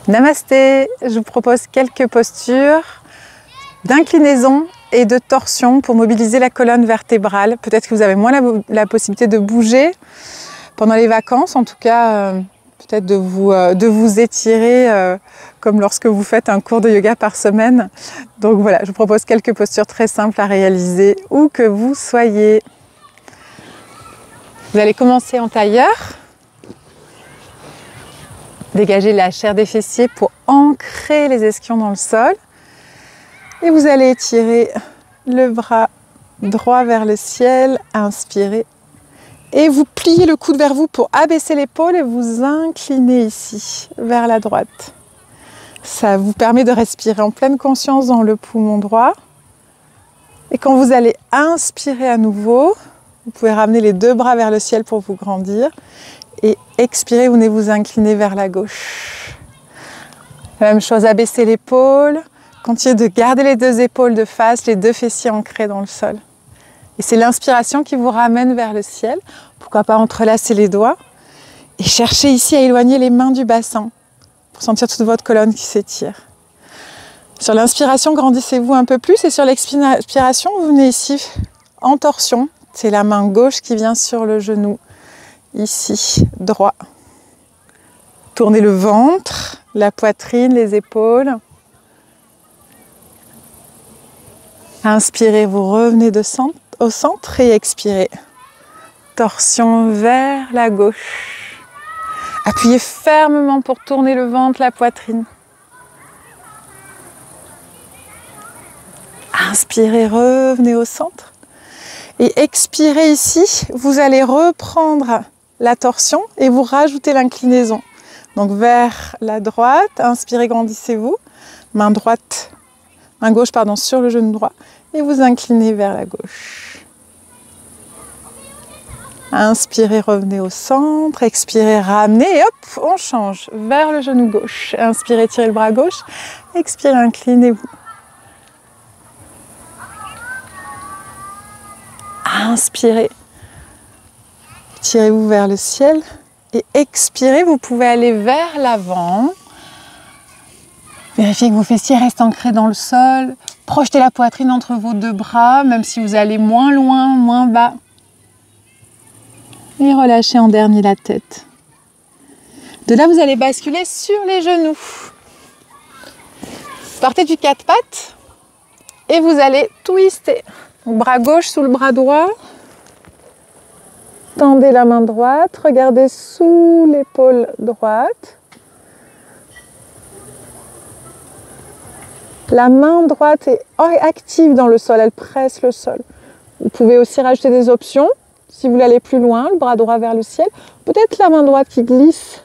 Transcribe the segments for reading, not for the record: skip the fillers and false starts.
Namasté, je vous propose quelques postures d'inclinaison et de torsion pour mobiliser la colonne vertébrale. Peut-être que vous avez moins la possibilité de bouger pendant les vacances, en tout cas peut-être de vous étirer comme lorsque vous faites un cours de yoga par semaine. Donc voilà, je vous propose quelques postures très simples à réaliser où que vous soyez. Vous allez commencer en tailleur. Dégagez la chair des fessiers pour ancrer les ischions dans le sol. Et vous allez étirer le bras droit vers le ciel, inspirez. Et vous pliez le coude vers vous pour abaisser l'épaule et vous incliner ici, vers la droite. Ça vous permet de respirer en pleine conscience dans le poumon droit. Et quand vous allez inspirer à nouveau, vous pouvez ramener les deux bras vers le ciel pour vous grandir. Et expirez, vous venez vous incliner vers la gauche. La même chose, abaissez l'épaule. Continuez de garder les deux épaules de face, les deux fessiers ancrés dans le sol. Et c'est l'inspiration qui vous ramène vers le ciel. Pourquoi pas entrelacer les doigts. Et cherchez ici à éloigner les mains du bassin pour sentir toute votre colonne qui s'étire. Sur l'inspiration, grandissez-vous un peu plus. Et sur l'expiration, vous venez ici en torsion. C'est la main gauche qui vient sur le genou. Ici, droit. Tournez le ventre, la poitrine, les épaules. Inspirez, vous revenez au centre et expirez. Torsion vers la gauche. Appuyez fermement pour tourner le ventre, la poitrine. Inspirez, revenez au centre. Et expirez ici, vous allez reprendre la torsion et vous rajoutez l'inclinaison. Donc vers la droite, inspirez, grandissez-vous. Main gauche sur le genou droit et vous inclinez vers la gauche. Inspirez, revenez au centre, expirez, ramenez et hop, on change vers le genou gauche. Inspirez, tirez le bras gauche, expirez, inclinez-vous. Inspirez, tirez-vous vers le ciel et expirez, vous pouvez aller vers l'avant. Vérifiez que vos fessiers restent ancrés dans le sol. Projetez la poitrine entre vos deux bras, même si vous allez moins loin, moins bas. Et relâchez en dernier la tête. De là, vous allez basculer sur les genoux. Partez du quatre pattes et vous allez twister. Donc, bras gauche sous le bras droit. Tendez la main droite, regardez sous l'épaule droite. La main droite est active dans le sol, elle presse le sol. Vous pouvez aussi rajouter des options. Si vous voulez aller plus loin, le bras droit vers le ciel. Peut-être la main droite qui glisse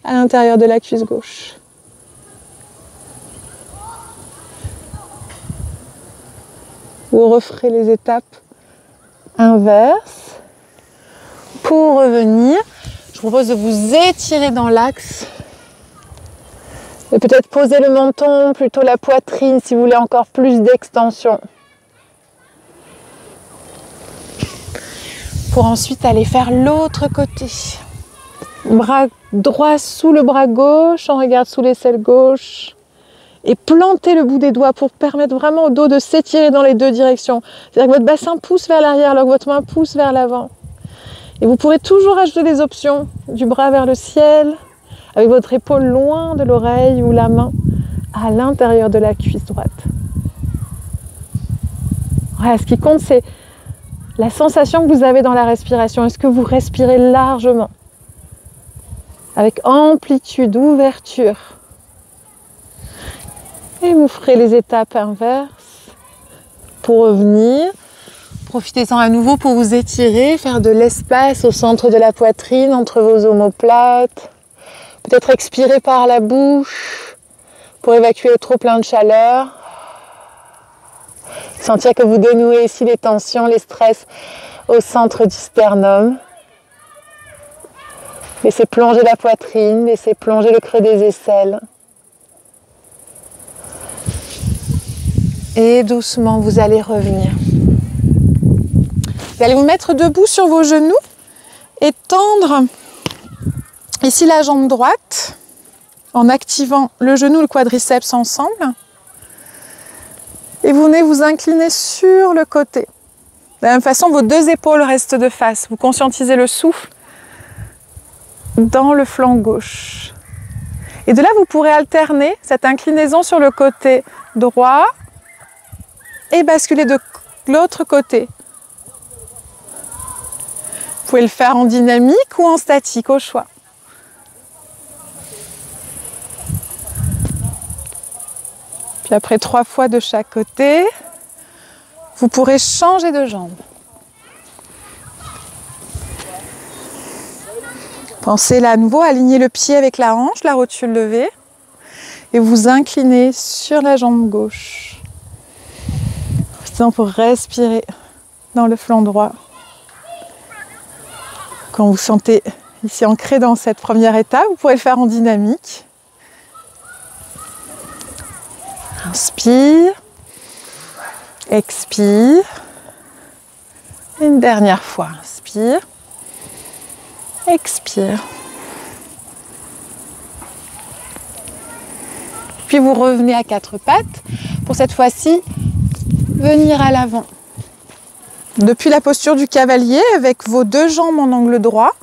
à l'intérieur de la cuisse gauche. Vous referez les étapes inverses. Pour revenir, je vous propose de vous étirer dans l'axe. Et peut-être poser le menton, plutôt la poitrine si vous voulez encore plus d'extension. Pour ensuite aller faire l'autre côté. Bras droit sous le bras gauche, on regarde sous l'aisselle gauche. Et plantez le bout des doigts pour permettre vraiment au dos de s'étirer dans les deux directions. C'est-à-dire que votre bassin pousse vers l'arrière alors que votre main pousse vers l'avant. Et vous pourrez toujours ajouter des options, du bras vers le ciel, avec votre épaule loin de l'oreille ou la main à l'intérieur de la cuisse droite. Voilà, ce qui compte, c'est la sensation que vous avez dans la respiration. Est-ce que vous respirez largement, avec amplitude, ouverture? Et vous ferez les étapes inverses pour revenir. Profitez-en à nouveau pour vous étirer, faire de l'espace au centre de la poitrine, entre vos omoplates. Peut-être expirer par la bouche pour évacuer le trop-plein de chaleur. Sentir que vous dénouez ici les tensions, les stress au centre du sternum. Laissez plonger la poitrine, laissez plonger le creux des aisselles. Et doucement, vous allez revenir. Vous allez vous mettre debout sur vos genoux et tendre ici la jambe droite en activant le genou et le quadriceps ensemble. Et vous venez vous incliner sur le côté. De la même façon, vos deux épaules restent de face. Vous conscientisez le souffle dans le flanc gauche. Et de là, vous pourrez alterner cette inclinaison sur le côté droit et basculer de l'autre côté. Vous pouvez le faire en dynamique ou en statique, au choix. Puis après 3 fois de chaque côté, vous pourrez changer de jambe. Pensez là à nouveau à aligner le pied avec la hanche, la rotule levée, et vous inclinez sur la jambe gauche. Pour respirer dans le flanc droit. Quand vous sentez ici ancré dans cette première étape, vous pourrez le faire en dynamique. Inspire, expire. Et une dernière fois, inspire, expire. Puis vous revenez à 4 pattes pour cette fois-ci venir à l'avant. Depuis la posture du cavalier, avec vos 2 jambes en angle droit,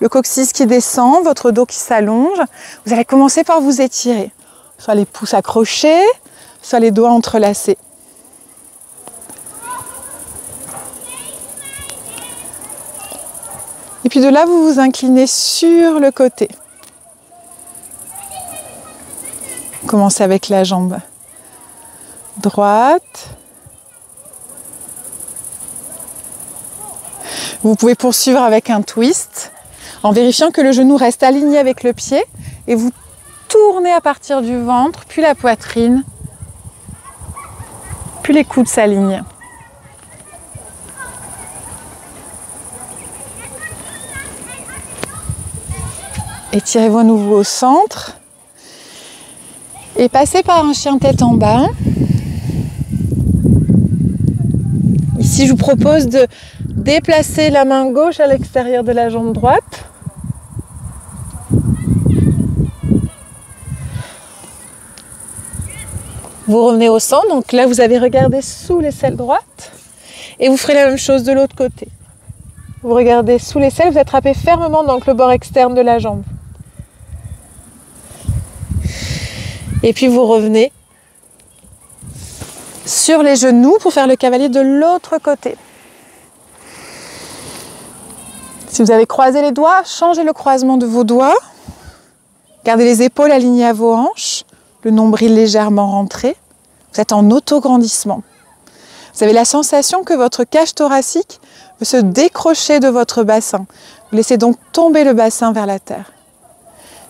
le coccyx qui descend, votre dos qui s'allonge, vous allez commencer par vous étirer. Soit les pouces accrochés, soit les doigts entrelacés. Et puis de là, vous vous inclinez sur le côté. Commencez avec la jambe droite. Vous pouvez poursuivre avec un twist en vérifiant que le genou reste aligné avec le pied et vous tournez à partir du ventre, puis la poitrine, puis les coudes s'alignent. Étirez-vous à nouveau au centre et passez par un chien tête en bas. Ici, je vous propose de déplacer la main gauche à l'extérieur de la jambe droite. Vous revenez au centre, donc là vous avez regardé sous l'aisselle droite et vous ferez la même chose de l'autre côté. Vous regardez sous l'aisselle, vous attrapez fermement donc le bord externe de la jambe. Et puis vous revenez sur les genoux pour faire le cavalier de l'autre côté. Si vous avez croisé les doigts, changez le croisement de vos doigts. Gardez les épaules alignées à vos hanches, le nombril légèrement rentré. Vous êtes en autograndissement. Vous avez la sensation que votre cage thoracique veut se décrocher de votre bassin. Vous laissez donc tomber le bassin vers la terre.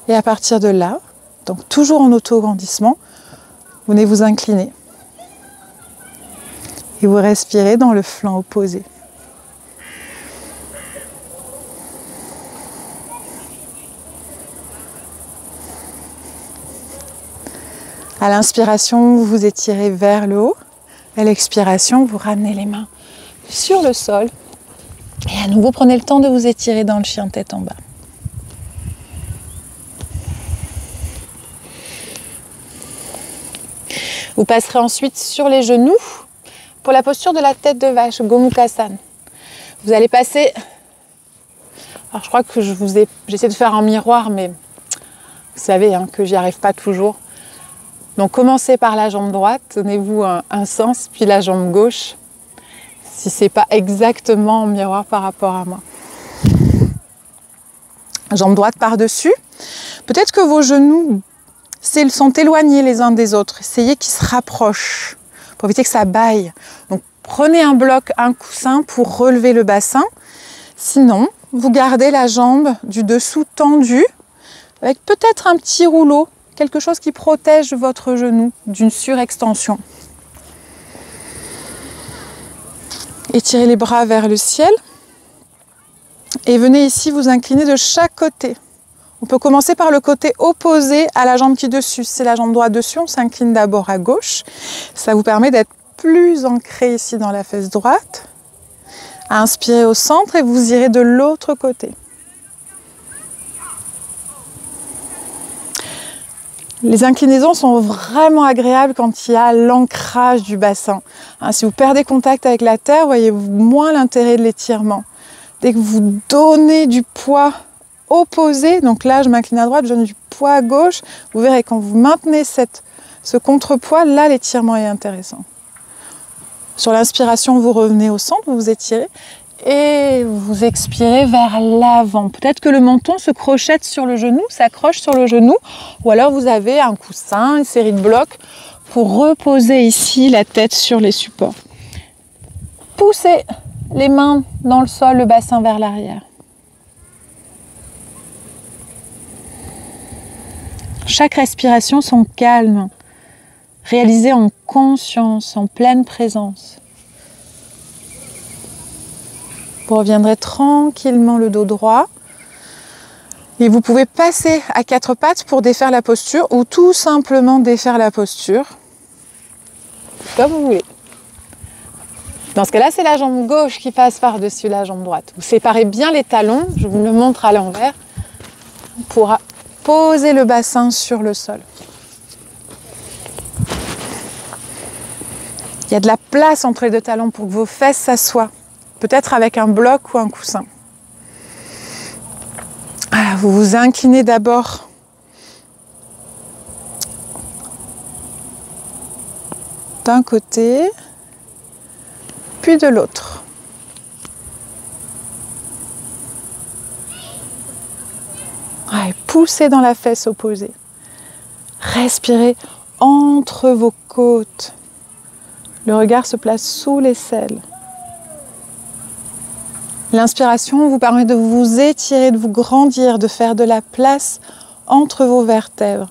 Et à partir de là, donc toujours en autograndissement, vous venez vous incliner. Et vous respirez dans le flanc opposé. À l'inspiration, vous vous étirez vers le haut. À l'expiration, vous ramenez les mains sur le sol. Et à nouveau, prenez le temps de vous étirer dans le chien tête en bas. Vous passerez ensuite sur les genoux pour la posture de la tête de vache, Gomukhasana. Vous allez passer... Alors je crois que j'essaie de faire un miroir, mais vous savez que j'y arrive pas toujours. Donc commencez par la jambe droite, donnez-vous un sens, puis la jambe gauche, si ce n'est pas exactement en miroir par rapport à moi. Jambe droite par-dessus. Peut-être que vos genoux sont éloignés les uns des autres. Essayez qu'ils se rapprochent pour éviter que ça baille. Donc prenez un bloc, un coussin pour relever le bassin. Sinon, vous gardez la jambe du dessous tendue avec peut-être un petit rouleau, quelque chose qui protège votre genou d'une surextension. Étirez les bras vers le ciel et venez ici vous incliner de chaque côté. On peut commencer par le côté opposé à la jambe qui est dessus. Si c'est la jambe droite dessus, on s'incline d'abord à gauche. Ça vous permet d'être plus ancré ici dans la fesse droite. Inspirez au centre et vous irez de l'autre côté. Les inclinaisons sont vraiment agréables quand il y a l'ancrage du bassin. Si vous perdez contact avec la terre, voyez moins l'intérêt de l'étirement. Dès que vous donnez du poids opposé, donc là je m'incline à droite, je donne du poids à gauche, vous verrez quand vous maintenez ce contrepoids, là l'étirement est intéressant. Sur l'inspiration, vous revenez au centre, vous vous étirez et vous expirez vers l'avant. Peut-être que le menton se crochette sur le genou, s'accroche sur le genou, ou alors vous avez un coussin, une série de blocs pour reposer ici la tête sur les supports. Poussez les mains dans le sol, le bassin vers l'arrière. Chaque respiration sont calmes, réalisées en conscience, en pleine présence. Vous reviendrez tranquillement le dos droit. Et vous pouvez passer à quatre pattes pour défaire la posture ou tout simplement défaire la posture. Comme vous voulez. Dans ce cas-là, c'est la jambe gauche qui passe par-dessus la jambe droite. Vous séparez bien les talons, je vous le montre à l'envers, pour poser le bassin sur le sol. Il y a de la place entre les deux talons pour que vos fesses s'assoient. Peut-être avec un bloc ou un coussin. Voilà, vous vous inclinez d'abord d'un côté, puis de l'autre. Et poussez dans la fesse opposée. Respirez entre vos côtes. Le regard se place sous l'aisselle. L'inspiration vous permet de vous étirer, de vous grandir, de faire de la place entre vos vertèbres.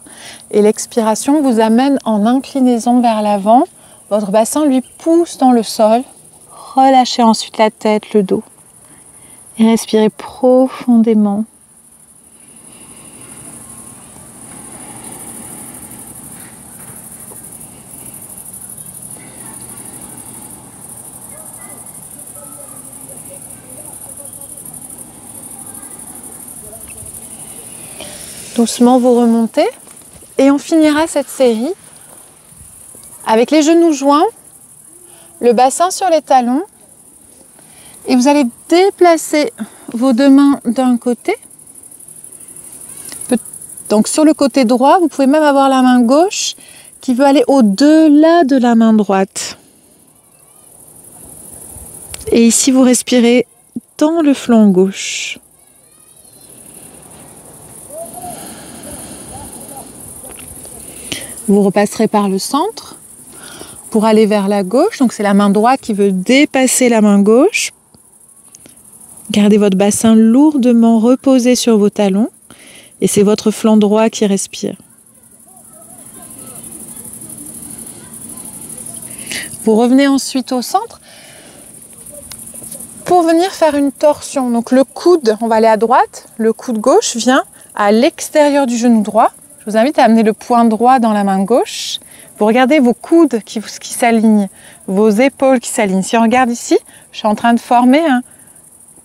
Et l'expiration vous amène en inclinaison vers l'avant. Votre bassin lui pousse dans le sol. Relâchez ensuite la tête, le dos. Et respirez profondément. Doucement, vous remontez et on finira cette série avec les genoux joints, le bassin sur les talons et vous allez déplacer vos deux mains d'un côté. Donc sur le côté droit, vous pouvez même avoir la main gauche qui veut aller au-delà de la main droite. Et ici, vous respirez dans le flanc gauche. Vous repasserez par le centre pour aller vers la gauche. Donc c'est la main droite qui veut dépasser la main gauche. Gardez votre bassin lourdement reposé sur vos talons. Et c'est votre flanc droit qui respire. Vous revenez ensuite au centre pour venir faire une torsion. Donc le coude, on va aller à droite. Le coude gauche vient à l'extérieur du genou droit. Je vous invite à amener le poing droit dans la main gauche. Vous regardez vos coudes qui s'alignent, vos épaules qui s'alignent. Si on regarde ici, je suis en train de former un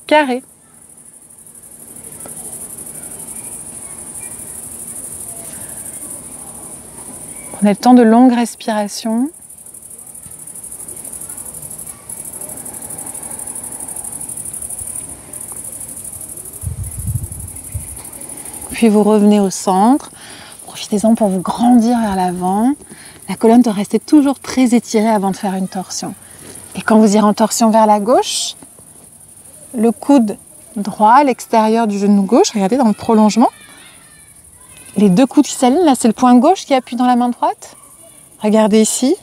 carré. Prenez le temps de longues respirations. Puis vous revenez au centre. Profitez-en pour vous grandir vers l'avant. La colonne doit rester toujours très étirée avant de faire une torsion. Et quand vous irez en torsion vers la gauche, le coude droit à l'extérieur du genou gauche, regardez dans le prolongement. Les deux coudes qui s'alignent, là c'est le poing gauche qui appuie dans la main droite. Regardez ici,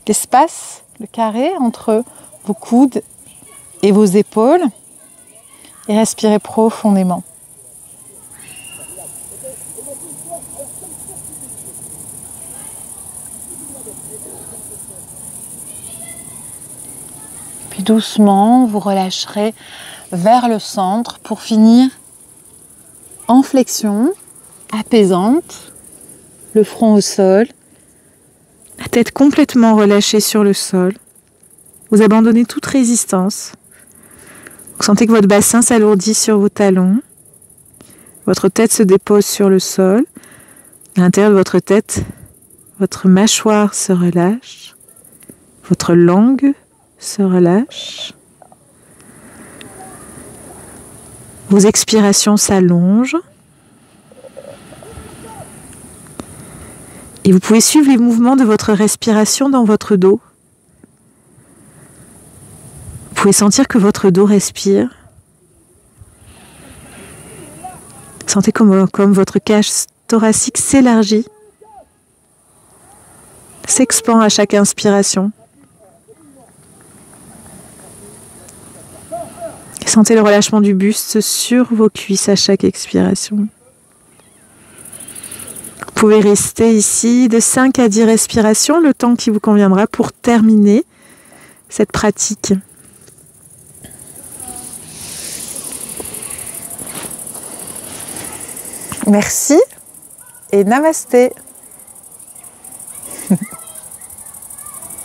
l'espace, le carré entre vos coudes et vos épaules. Et respirez profondément. Puis doucement, vous relâcherez vers le centre pour finir en flexion, apaisante, le front au sol, la tête complètement relâchée sur le sol. Vous abandonnez toute résistance. Vous sentez que votre bassin s'alourdit sur vos talons. Votre tête se dépose sur le sol. À l'intérieur de votre tête, votre mâchoire se relâche, votre langue se relâche, vos expirations s'allongent et vous pouvez suivre les mouvements de votre respiration dans votre dos. Vous pouvez sentir que votre dos respire. Sentez comme votre cage thoracique s'élargit, s'expand à chaque inspiration. Sentez le relâchement du buste sur vos cuisses à chaque expiration. Vous pouvez rester ici de 5 à 10 respirations, le temps qui vous conviendra pour terminer cette pratique. Merci et namasté.